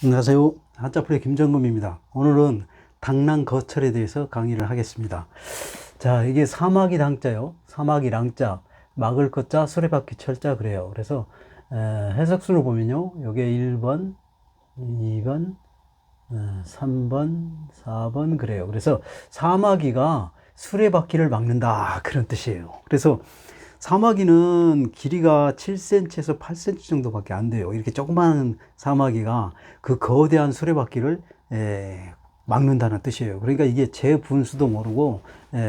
안녕하세요. 한자풀이 김정금입니다. 오늘은 당랑거철에 대해서 강의를 하겠습니다. 자, 이게 사마귀 당자요. 사마귀 랑자, 막을 거자, 수레바퀴 철자 그래요. 그래서 해석순으로 보면요. 요게 1번, 2번, 3번, 4번 그래요. 그래서 사마귀가 수레바퀴를 막는다 그런 뜻이에요. 그래서 사마귀는 길이가 7cm에서 8cm 정도밖에 안 돼요. 이렇게 조그마한 사마귀가 그 거대한 수레바퀴를 막는다는 뜻이에요. 그러니까 이게 재분수도 모르고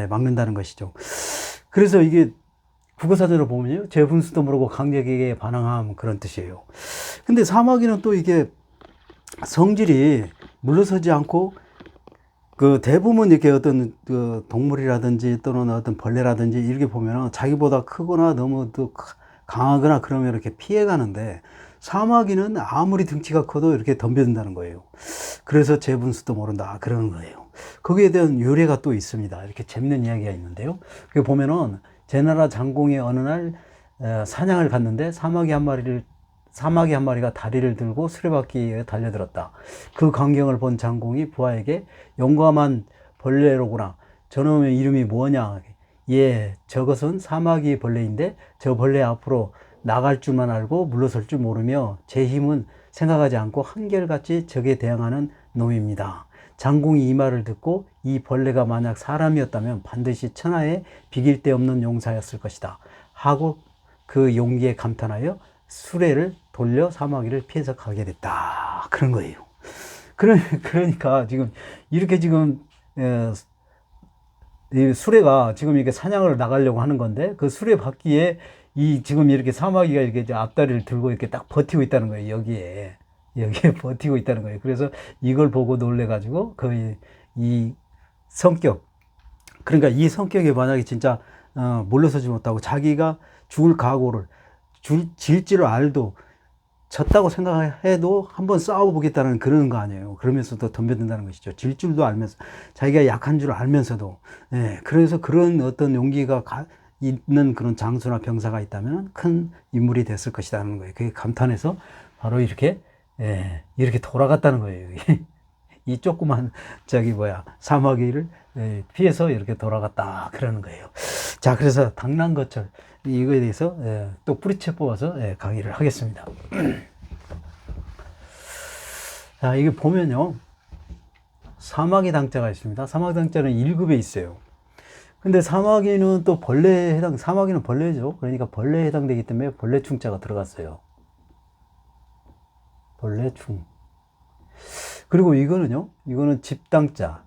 막는다는 것이죠. 그래서 이게 국어사전을 보면요, 재분수도 모르고 강력에게 반항함 그런 뜻이에요. 근데 사마귀는 또 이게 성질이 물러서지 않고 그 대부분 이렇게 어떤 그 동물이라든지 또는 어떤 벌레라든지 이렇게 보면은 자기보다 크거나 너무 또 강하거나 그러면 이렇게 피해 가는데, 사마귀는 아무리 등치가 커도 이렇게 덤벼든다는 거예요. 그래서 재분수도 모른다 그러는 거예요. 거기에 대한 유래가 또 있습니다. 이렇게 재밌는 이야기가 있는데요. 그 보면은 제나라 장공이 어느 날 사냥을 갔는데 사마귀 한 마리가 다리를 들고 수레바퀴에 달려들었다. 그 광경을 본 장공이 부하에게 용감한 벌레로구나. 저놈의 이름이 뭐냐? 예, 저것은 사마귀 벌레인데 저 벌레 앞으로 나갈 줄만 알고 물러설 줄 모르며 제 힘은 생각하지 않고 한결같이 적에 대항하는 놈입니다. 장공이 이 말을 듣고 이 벌레가 만약 사람이었다면 반드시 천하에 비길 데 없는 용사였을 것이다 하고 그 용기에 감탄하여 수레를 돌려 사마귀를 피해서 가게 됐다 그런 거예요. 그러니까 지금 이렇게 지금 이 수레가 지금 이렇게 사냥을 나가려고 하는 건데, 그 수레 바퀴에 이 지금 이렇게 사마귀가 이렇게 앞다리를 들고 이렇게 딱 버티고 있다는 거예요. 여기에 버티고 있다는 거예요. 그래서 이걸 보고 놀래가지고 거의 이 성격, 그러니까 이 성격에 만약에 진짜 물러서지 못하고 자기가 죽을 각오를 질지를 알도 졌다고 생각해도 한번 싸워보겠다는 그런 거 아니에요. 그러면서도 덤벼든다는 것이죠. 질 줄도 알면서, 자기가 약한 줄 알면서도. 그래서 그런 어떤 용기가 있는 그런 장수나 병사가 있다면 큰 인물이 됐을 것이라는 거예요. 그게 감탄해서 바로 이렇게 이렇게 돌아갔다는 거예요. 이 조그만 사마귀를 피해서 이렇게 돌아갔다 그러는 거예요. 자, 그래서 당랑거철 이거에 대해서 또 뿌리채 뽑아서 강의를 하겠습니다. 자, 이게 보면요, 사마귀 당자가 있습니다. 사마귀 당자는 1급에 있어요. 근데 사마귀는 또 사마귀는 벌레죠. 그러니까 벌레에 해당되기 때문에 벌레충자가 들어갔어요. 벌레충. 그리고 이거는 집당자예요.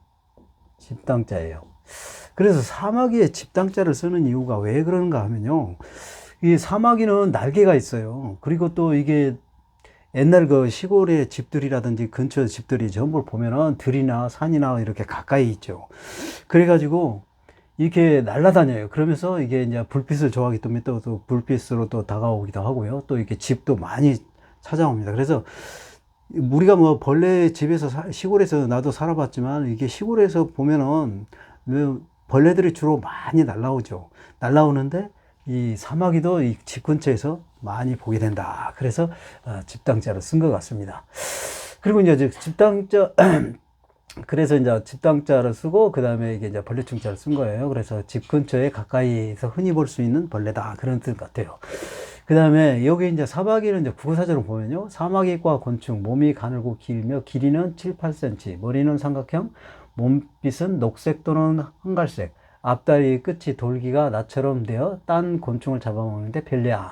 그래서 사마귀에 집당자를 쓰는 이유가 왜 그런가 하면요, 이 사마귀는 날개가 있어요. 그리고 또 이게 옛날 그 시골의 집들이라든지 근처 집들이 전부 보면은 들이나 산이나 이렇게 가까이 있죠. 그래가지고 이렇게 날아다녀요. 그러면서 이게 이제 불빛을 좋아하기 때문에 또 불빛으로 또 다가오기도 하고요. 또 이렇게 집도 많이 찾아옵니다. 그래서 우리가 뭐 벌레 집에서 시골에서 나도 살아봤지만, 이게 시골에서 보면은 벌레들이 주로 많이 날라오죠. 날라오는데 이 사마귀도 이 집 근처에서 많이 보게 된다. 그래서 집당자로 쓴 것 같습니다. 그리고 이제 집당자 그래서 이제 집당자를 쓰고 그 다음에 이게 이제 벌레충자를 쓴 거예요. 그래서 집 근처에 가까이서 흔히 볼 수 있는 벌레다 그런 뜻 같아요. 그 다음에 여기 이제 사마귀는 이제 국어사전을 보면요, 사마귀과 곤충, 몸이 가늘고 길며 길이는 7, 8cm, 머리는 삼각형, 몸빛은 녹색 또는 한갈색, 앞다리 끝이 돌기가 나처럼 되어 딴 곤충을 잡아먹는데 편리함.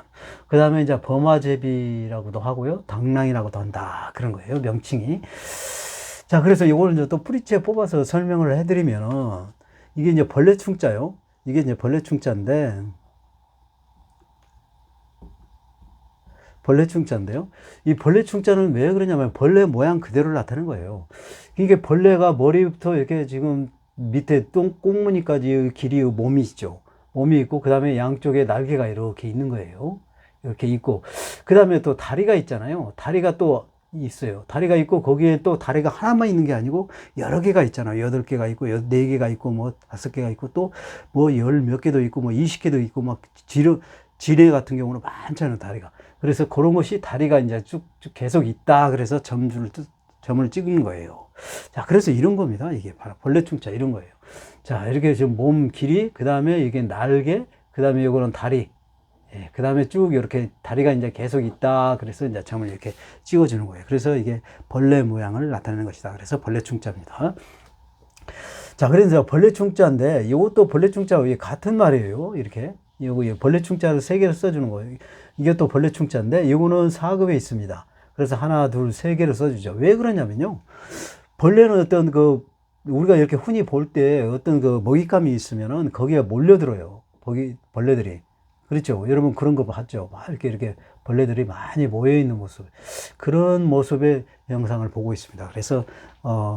그 다음에 이제 범화제비라고도 하고요, 당랑이라고도 한다 그런 거예요, 명칭이. 자, 그래서 이거를 이제 또 뿌리채 뽑아서 설명을 해드리면은, 이게 이제 벌레충자요. 이게 이제 벌레충자인데, 이 벌레충자는 왜 그러냐면 벌레 모양 그대로 나타내는 거예요. 이게 벌레가 머리부터 이렇게 지금 밑에 꽁무니까지 길이 몸이 있죠. 몸이 있고, 그 다음에 양쪽에 날개가 이렇게 있는 거예요. 이렇게 있고, 그 다음에 또 다리가 있잖아요. 다리가 또 있어요. 다리가 있고, 거기에 또 다리가 하나만 있는 게 아니고 여러 개가 있잖아요. 8개가 있고, 4개가 있고, 뭐 5개가 있고, 또 뭐 열 몇 개도 있고, 뭐 20개도 있고, 막 지뢰 같은 경우는 많잖아요, 다리가. 그래서 그런 것이 다리가 이제 쭉쭉 계속 있다. 그래서 점주를 점을 찍은 거예요. 자, 그래서 이런 겁니다. 이게 바로 벌레충자 이런 거예요. 자, 이렇게 지금 몸 길이, 그 다음에 이게 날개, 그 다음에 요거는 다리, 예, 그 다음에 쭉 이렇게 다리가 이제 계속 있다. 그래서 이제 점을 이렇게 찍어주는 거예요. 그래서 이게 벌레 모양을 나타내는 것이다. 그래서 벌레충자입니다. 자, 그래서 벌레충자인데 이것도 벌레충자와 같은 말이에요. 이렇게. 이거 벌레충자를 3개를 써주는 거예요. 이게 또 벌레충자인데 이거는 4급에 있습니다. 그래서 하나, 둘, 3개를 써주죠. 왜 그러냐면요. 벌레는 어떤 우리가 이렇게 흔히 볼 때 어떤 먹잇감이 있으면은 거기에 몰려들어요. 벌레들이. 그렇죠. 여러분 그런 거 봤죠. 막 이렇게 벌레들이 많이 모여있는 모습. 그런 모습의 영상을 보고 있습니다. 그래서,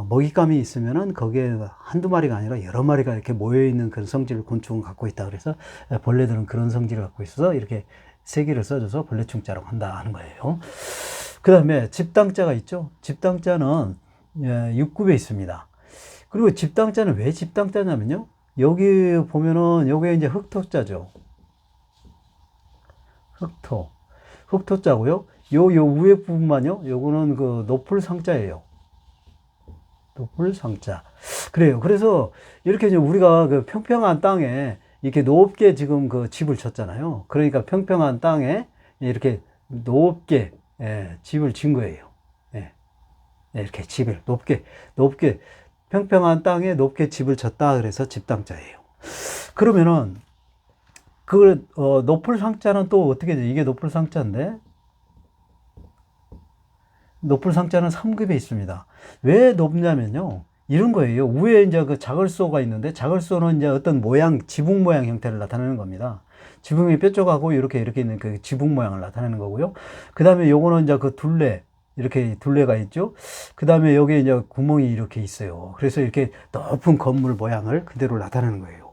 먹잇감이 있으면은 거기에 한두 마리가 아니라 여러 마리가 이렇게 모여있는 그런 성질을 곤충은 갖고 있다. 그래서 벌레들은 그런 성질을 갖고 있어서 이렇게 3개를 써줘서 벌레충자라고 한다 하는 거예요. 그 다음에 집당자가 있죠. 집당자는 6급에 있습니다. 그리고 집당자는 왜 집당자냐면요. 여기 보면은 요게 이제 흑토자죠. 흑토자고요. 요 위에 부분만요. 요거는 노풀 상자예요. 노풀 상자. 그래요. 그래서 이렇게 이제 우리가 평평한 땅에 이렇게 높게 지금 집을 쳤잖아요. 그러니까 평평한 땅에 이렇게 높게, 예, 집을 진 거예요. 예. 이렇게 집을 높게 평평한 땅에 높게 집을 쳤다. 그래서 집당자예요. 그러면은 노풀 상자는 또 어떻게 돼? 이게 노풀 상자인데 노풀 상자는 3급에 있습니다. 왜 높냐면요. 이런 거예요. 위에 이제 자글소가 있는데 자글소는 이제 어떤 모양, 지붕 모양 형태를 나타내는 겁니다. 지붕이 뾰족하고 이렇게 있는 그 지붕 모양을 나타내는 거고요. 그 다음에 요거는 이제 둘레, 이렇게 둘레가 있죠. 그 다음에 여기 이제 구멍이 이렇게 있어요. 그래서 이렇게 높은 건물 모양을 그대로 나타내는 거예요.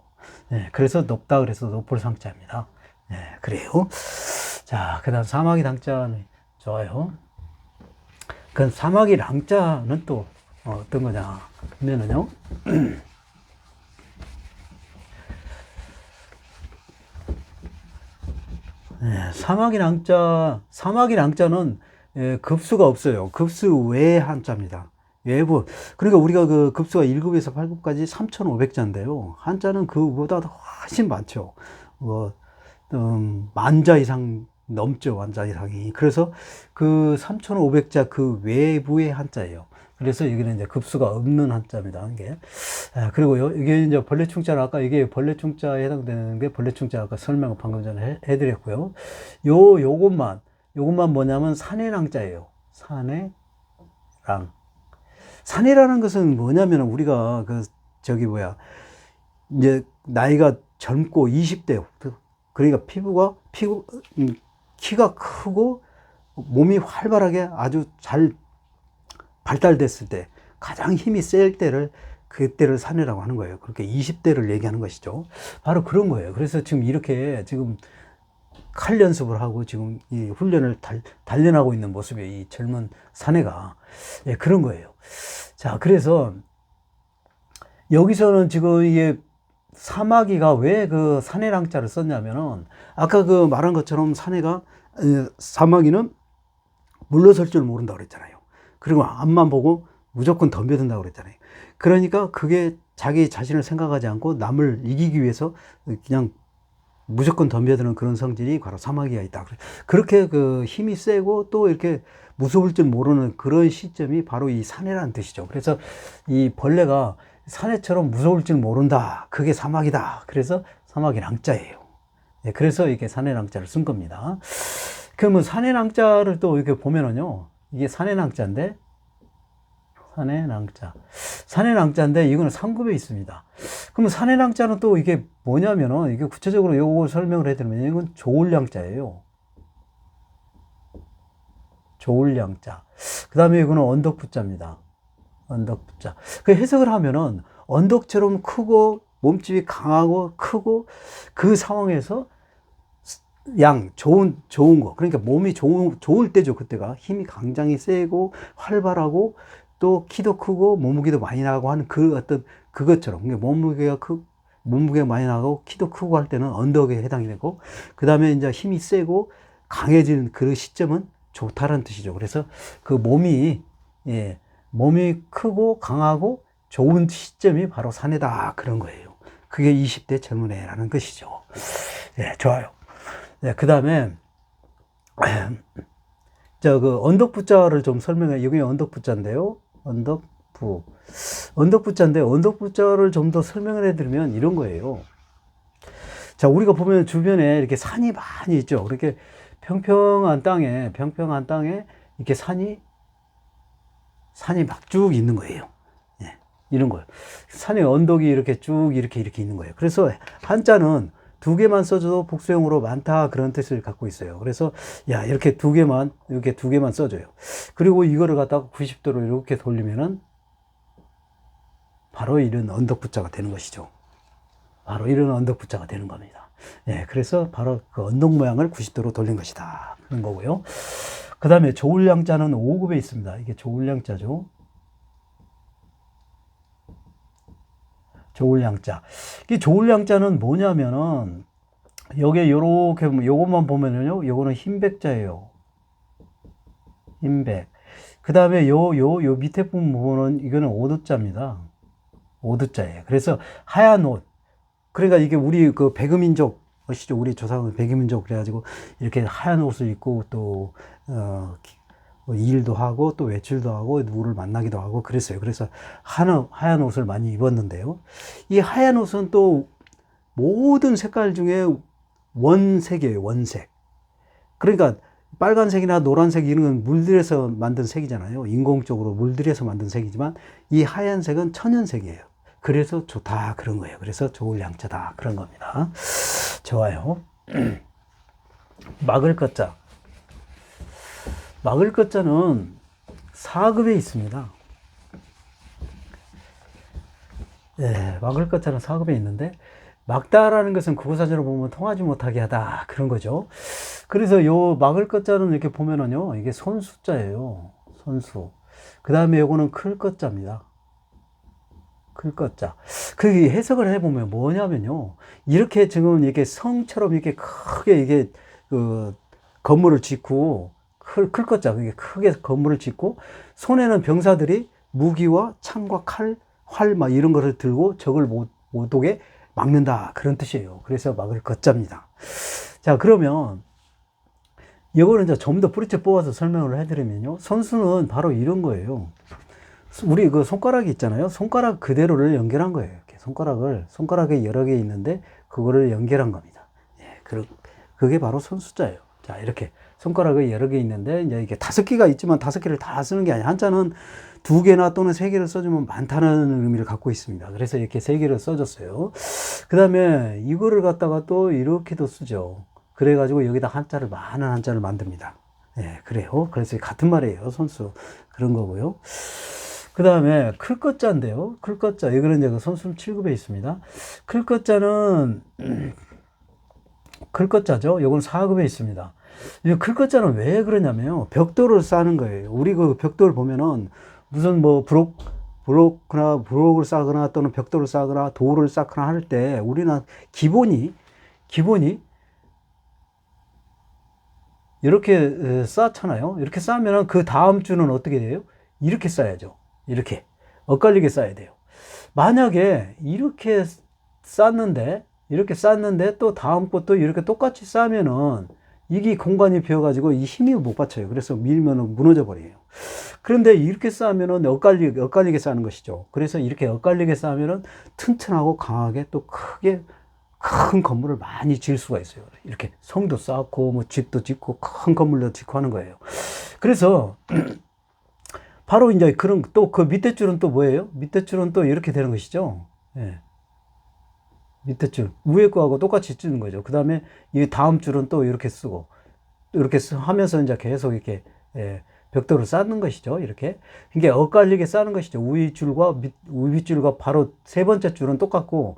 예, 그래서 높다 그래서 노풀 상자입니다. 예, 그래요. 자, 그 다음 사마귀 당자는 좋아요. 그 사마귀 랑자는 또 어떤 거냐 하면은요. 예, 사마귀 랑자는 예, 급수가 없어요. 급수 외의 한자입니다. 외부. 그러니까 우리가 급수가 1급에서 8급까지 3,500자인데요. 한자는 그보다 훨씬 많죠. 만자 이상 넘죠. 만자 이상이. 그래서 3,500자 외부의 한자예요. 그래서 여기는 이제 급수가 없는 한자입니다. 이게. 그리고요, 이게 이제 벌레충자는 아까 이게 벌레충자에 해당되는 게 벌레충자 아까 설명을 방금 전에 해드렸고요. 요것만 뭐냐면 산해랑자예요. 산해랑. 산해라는 것은 뭐냐면 우리가 이제 나이가 젊고 20대, 그러니까 키가 크고 몸이 활발하게 아주 잘 발달됐을 때 가장 힘이 셀 때를 그때를 산해라고 하는 거예요. 그렇게 20대를 얘기하는 것이죠. 바로 그런 거예요. 그래서 지금 이렇게 지금 칼 연습을 하고 지금 이 훈련을 단련하고 있는 모습이 이 젊은 사내가, 예, 그런 거예요. 자, 그래서 여기서는 지금 이게 사마귀가 왜 사내랑자를 썼냐면은 아까 말한 것처럼 사마귀는 물러설 줄 모른다고 그랬잖아요. 그리고 앞만 보고 무조건 덤벼든다고 그랬잖아요. 그러니까 그게 자기 자신을 생각하지 않고 남을 이기기 위해서 그냥 무조건 덤벼드는 그런 성질이 바로 사마귀가 있다. 그렇게 힘이 세고 또 이렇게 무서울 줄 모르는 그런 시점이 바로 이 사내라는 뜻이죠. 그래서 이 벌레가 사내처럼 무서울 줄 모른다. 그게 사마귀다. 그래서 사마귀 랑자예요. 네, 그래서 이렇게 사내랑자를 쓴 겁니다. 그러면 사내랑자를 또 이렇게 보면은요, 이게 사내랑자인데, 사내랑자인데 이거는 3급에 있습니다. 그럼 사내랑자는 또 이게 뭐냐면은 이게 구체적으로 요거 설명을 해드리면 이건 조울량자예요. 조울량자. 그 다음에 이거는 언덕부자입니다. 언덕부자. 그 해석을 하면은 언덕처럼 크고 몸집이 강하고 크고 그 상황에서 좋은 거. 그러니까 몸이 좋을 때죠. 그때가 힘이 굉장히 세고 활발하고 또 키도 크고 몸무게도 많이 나가고 하는 그것처럼. 그러니까 몸무게가 많이 나가고 키도 크고 할 때는 언덕에 해당이 되고, 그 다음에 이제 힘이 세고 강해지는 그 시점은 좋다라는 뜻이죠. 그래서 몸이 몸이 크고 강하고 좋은 시점이 바로 사내다. 그런 거예요. 그게 20대 젊은애라는 것이죠. 예, 좋아요. 예, 그 다음에, 언덕부자를 좀 설명해. 이게 언덕부자인데요. 언덕부자인데, 언덕부자를 좀 더 설명을 해드리면 이런 거예요. 자, 우리가 보면 주변에 이렇게 산이 많이 있죠. 그렇게 평평한 땅에 이렇게 산이 막 쭉 있는 거예요. 예, 이런 거예요. 산에 언덕이 이렇게 쭉 이렇게 있는 거예요. 그래서 한자는 두 개만 써줘도 복수형으로 많다 그런 뜻을 갖고 있어요. 그래서 야, 이렇게 두 개만 써줘요. 그리고 이거를 갖다가 90도로 이렇게 돌리면은 바로 이런 언덕부자가 되는 것이죠. 바로 이런 언덕부자가 되는 겁니다. 예, 그래서 바로 그 언덕 모양을 90도로 돌린 것이다. 그런 거고요. 그 다음에 조울량자는 5급에 있습니다. 이게 조울량자죠. 조울량자. 이 조울량자는 뭐냐면은, 여기에 요렇게, 요것만 보면은요, 요거는 흰백자예요. 흰백. 그 다음에 요 밑에 부분은, 이거는 오두자입니다. 오두자예요. 그래서 하얀 옷. 그러니까 이게 우리 그 백의민족, 아시죠? 우리 조상은 백의민족 그래가지고 이렇게 하얀 옷을 입고 또, 일도 하고 또 외출도 하고 누구를 만나기도 하고 그랬어요. 그래서 하얀 옷을 많이 입었는데요. 이 하얀 옷은 또 모든 색깔 중에 원색이에요. 원색. 그러니까 빨간색이나 노란색 이런 건 물들여서 만든 색이잖아요. 인공적으로 물들여서 만든 색이지만 이 하얀색은 천연색이에요. 그래서 좋다 그런 거예요. 그래서 좋을 양자다 그런 겁니다. 좋아요. 막을 것자. 막을 것자는 4급에 있습니다. 예, 막을 것자는 4급에 있는데 막다라는 것은 국어사전으로 보면 통하지 못하게 하다 그런 거죠. 그래서 요 막을 것자는 이렇게 보면은요, 이게 손수자예요. 손수. 그 다음에 요거는 클 것자입니다. 클 것자. 그 해석을 해보면 뭐냐면요, 이렇게 지금 이렇게 성처럼 이렇게 크게 이게 그 건물을 짓고 클 것자, 그게 크게 건물을 짓고 손에는 병사들이 무기와 창과 칼, 활 막 이런 거를 들고 적을 못 오게 막는다 그런 뜻이에요. 그래서 막을 것자입니다. 자, 그러면 이거는 이제 좀 더 뿌리째 뽑아서 설명을 해드리면요, 선수는 바로 이런 거예요. 우리 그 손가락이 있잖아요. 손가락 그대로를 연결한 거예요. 이렇게 손가락에 여러 개 있는데 그거를 연결한 겁니다. 예, 그게 바로 손수자예요. 자, 이렇게 손가락이 여러 개 있는데 이제 이게 5개가 있지만 5개를 다 쓰는 게 아니라 한자는 2개나 또는 3개를 써주면 많다는 의미를 갖고 있습니다. 그래서 이렇게 3개를 써줬어요. 그 다음에 이거를 갖다가 또 이렇게도 쓰죠. 그래가지고 여기다 많은 한자를 만듭니다. 예, 그래요. 그래서 같은 말이에요. 손수. 그런 거고요. 그 다음에 클 것자인데요. 클 것자. 이거는 이제 손수 7급에 있습니다. 클 것자는, 클 것자죠. 이건 4급에 있습니다. 이 클 것자는 왜 그러냐면요, 벽돌을 쌓는 거예요. 우리 그 벽돌 보면은 무슨 뭐 브록을 쌓거나 또는 벽돌을 쌓거나 돌을 쌓거나 할 때 우리는 기본이 이렇게 쌓잖아요. 이렇게 쌓으면 그 다음 주는 어떻게 돼요? 이렇게 쌓야죠. 이렇게 엇갈리게 쌓아야 돼요. 만약에 이렇게 쌓는데 또 다음 것도 이렇게 똑같이 쌓으면은 이게 공간이 비어가지고 이 힘이 못 받쳐요. 그래서 밀면은 무너져 버려요. 그런데 이렇게 쌓으면은 엇갈리게 쌓는 것이죠. 그래서 이렇게 엇갈리게 쌓으면은 튼튼하고 강하게 또 크게 큰 건물을 많이 지을 수가 있어요. 이렇게 성도 쌓고 뭐 집도 짓고 큰 건물도 짓고 하는 거예요. 그래서 바로 이제 그런 또 그 밑에 줄은 또 뭐예요? 밑에 줄은 또 이렇게 되는 것이죠. 예. 밑에 줄 위에 거하고 똑같이 쓰는 거죠. 그 다음에 이 다음 줄은 또 이렇게 쓰고 이렇게 하면서 이제 계속 이렇게 벽돌을 쌓는 것이죠. 이렇게 이게 엇갈리게 쌓는 것이죠. 위 줄과 바로 세 번째 줄은 똑같고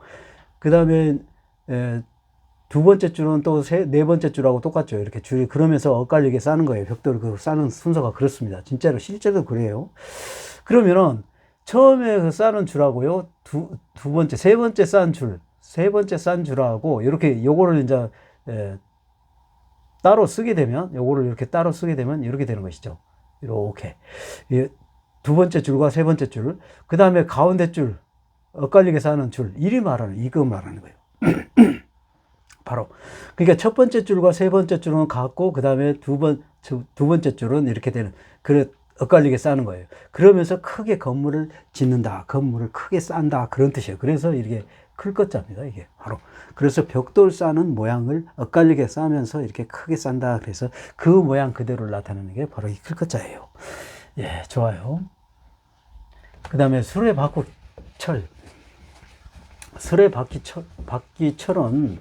그 다음에 두 번째 줄은 또 네 번째 줄하고 똑같죠. 이렇게 줄이 그러면서 엇갈리게 쌓는 거예요. 벽돌을 그 쌓는 순서가 그렇습니다. 진짜로 실제로 그래요. 그러면은 처음에 그 쌓는 줄하고요, 세 번째 쌓은 줄하고 이렇게 요거를 이제 따로 쓰게 되면 요거를 이렇게 따로 쓰게 되면 이렇게 되는 것이죠. 이렇게 두 번째 줄과 세 번째 줄, 그 다음에 가운데 줄, 엇갈리게 쌓는 줄, 이리 말하는, 이거 말하는 거예요. 바로. 그러니까 첫 번째 줄과 세 번째 줄은 같고, 그 다음에 두 번째 줄은 이렇게 되는, 엇갈리게 쌓는 거예요. 그러면서 크게 건물을 짓는다, 건물을 크게 쌓는다, 그런 뜻이에요. 그래서 이게 클 것자입니다, 이게 바로. 그래서 벽돌 쌓는 모양을 엇갈리게 쌓으면서 이렇게 크게 쌓는다. 그래서 그 모양 그대로를 나타내는 게 바로 이 클 것자예요. 예, 좋아요. 그 다음에 수레바퀴철. 수레바퀴철은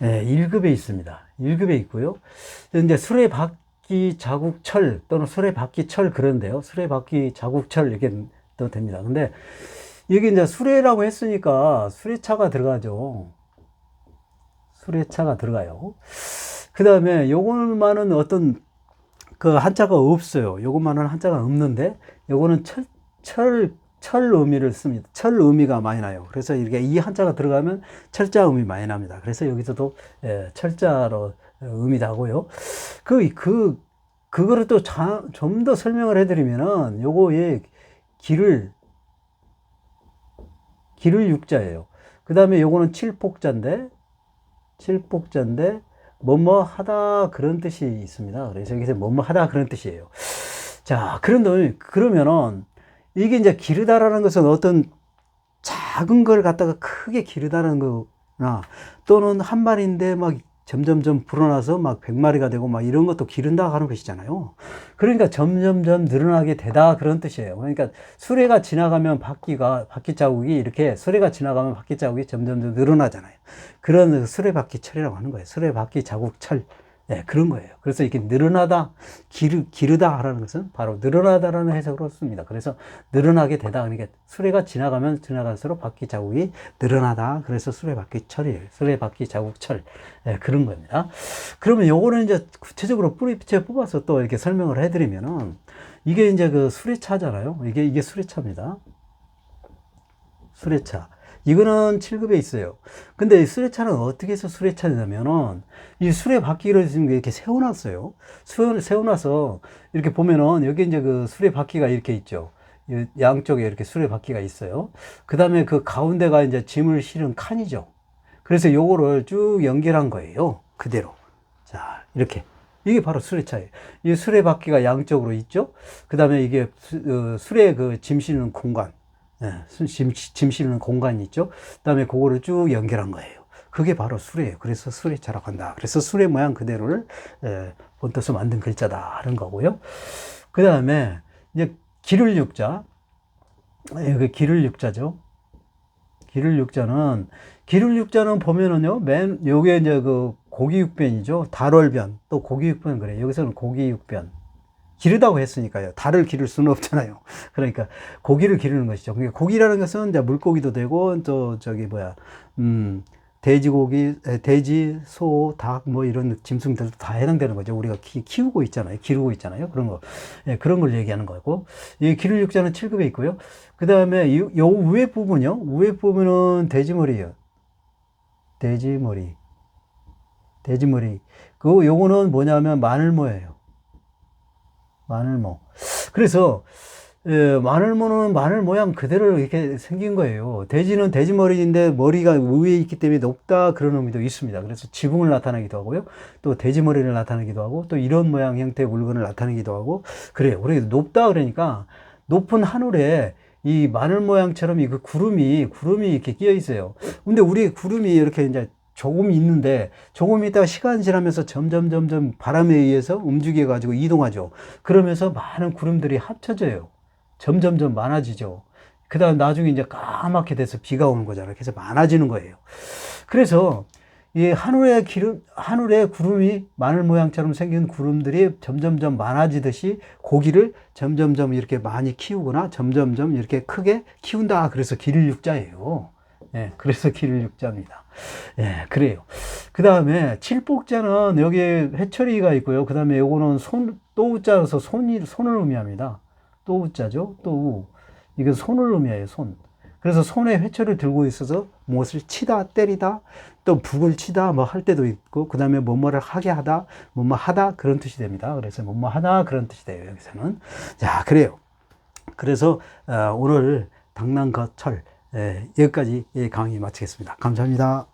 예, 1급에 있습니다. 1급에 있고요. 이제 수레바퀴 자국철 또는 수레바퀴철 그런데요. 수레바퀴 자국철 이렇게 또 됩니다. 근데 여기 이제 수레라고 했으니까 수레차가 들어가죠. 수레차가 들어가요. 그 다음에 요것만은 어떤 그 한자가 없어요. 요것만은 한자가 없는데 요거는 철 의미를 씁니다. 철 의미가 많이 나요. 그래서 이렇게 이 한자가 들어가면 철자 의미 많이 납니다. 그래서 여기서도 철자로 의미 나고요. 그거를 또 좀 더 설명을 해드리면은 요거의 길을 육자예요. 그 다음에 요거는 칠복자인데 뭐뭐 하다 그런 뜻이 있습니다. 그래서 여기서 뭐뭐 하다 그런 뜻이에요. 자, 그러면은 이게 이제 기르다라는 것은 어떤 작은 걸 갖다가 크게 기르다는 거나 또는 한 마리인데 막 점점점 불어나서 막 100마리가 되고 막 이런 것도 기른다 하는 것이잖아요. 그러니까 점점점 늘어나게 되다 그런 뜻이에요. 그러니까 수레가 지나가면 바퀴 자국이 이렇게 수레가 지나가면 바퀴 자국이 점점점 늘어나잖아요. 그런 수레바퀴 철이라고 하는 거예요. 수레바퀴 자국 철. 네, 그런 거예요. 그래서 이렇게 늘어나다, 기르다 하라는 것은 바로 늘어나다라는 해석으로 씁니다. 그래서 늘어나게 되다. 그러니까 수레가 지나가면 지나갈수록 바퀴 자국이 늘어나다. 그래서 수레바퀴 철이에요. 수레바퀴 자국 철. 네, 그런 겁니다. 그러면 요거는 이제 구체적으로 뿌리째 뽑아서 또 이렇게 설명을 해드리면은 이게 이제 그 수레차잖아요. 이게 수레차입니다. 수레차. 이거는 7급에 있어요. 근데 이 수레차는 어떻게 해서 수레차냐면은 이 수레 바퀴를 지금 이렇게 세워놨어요. 세워놔서 이렇게 보면은 여기 이제 그 수레 바퀴가 이렇게 있죠. 양쪽에 이렇게 수레 바퀴가 있어요. 그 다음에 그 가운데가 이제 짐을 실은 칸이죠. 그래서 요거를 쭉 연결한 거예요. 그대로. 자, 이렇게. 이게 바로 수레차예요. 이 수레 바퀴가 양쪽으로 있죠. 그 다음에 이게 수레 그 짐 실는 공간. 네, 짐 실는 공간이 있죠. 그 다음에 그거를 쭉 연결한 거예요. 그게 바로 수레예요. 그래서 수레차라고 한다. 그래서 수레 모양 그대로를 본떠서 만든 글자다 하는 거고요. 그 다음에 이제 기를 육자, 그 기를 육자죠. 기를 육자는 보면은요, 요게 이제 그 고기육변이죠. 달월변, 또 고기육변 그래요. 여기서는 고기육변. 기르다고 했으니까요. 달을 기를 수는 없잖아요. 그러니까 고기를 기르는 것이죠. 그러니까 고기라는 것은 이제 물고기도 되고 또 돼지고기, 돼지, 소, 닭 뭐 이런 짐승들도 다 해당되는 거죠. 우리가 키우고 있잖아요. 기르고 있잖아요. 그런 거. 예, 그런 걸 얘기하는 거고. 이 기를 육자는 7급에 있고요. 그다음에 요 위에 부분요. 위에 부분은 돼지머리예요. 돼지머리. 요거는 뭐냐면 마늘모예요. 마늘모. 그래서 마늘모는 마늘 모양 그대로 이렇게 생긴 거예요. 돼지는 돼지머리인데 머리가 위에 있기 때문에 높다 그런 의미도 있습니다. 그래서 지붕을 나타내기도 하고요. 또 돼지머리를 나타내기도 하고 또 이런 모양 형태의 물건을 나타내기도 하고 그래요. 우리 높다 그러니까 높은 하늘에 이 마늘 모양처럼 이 구름이 이렇게 끼어 있어요. 근데 우리 구름이 이렇게 이제 조금 있는데 조금 있다가 시간 지나면서 점점 바람에 의해서 움직여 가지고 이동하죠. 그러면서 많은 구름들이 합쳐져요. 점점 많아지죠. 그 다음 나중에 이제 까맣게 돼서 비가 오는 거잖아요. 그래서 많아지는 거예요. 그래서 이 하늘에 구름이 마늘 모양처럼 생긴 구름들이 점점 많아지듯이 고기를 점점 이렇게 많이 키우거나 점점 이렇게 크게 키운다. 그래서 기를 육자예요. 예, 그래서 기를 육자입니다. 예, 그래요. 그 다음에 칠복자는 여기 회철이가 있고요. 그 다음에 요거는 또우자라서 손을 의미합니다. 또우자죠. 또우. 이건 손을 의미해요. 손. 그래서 손에 회철을 들고 있어서 무엇을 치다, 때리다, 또 북을 치다, 뭐 할 때도 있고, 그 다음에 뭐뭐를 하게 하다, 뭐뭐 하다, 그런 뜻이 됩니다. 그래서 뭐뭐 하다, 그런 뜻이 돼요, 여기서는. 자, 그래요. 그래서, 오늘 당랑거철, 여기까지 강의 마치겠습니다. 감사합니다.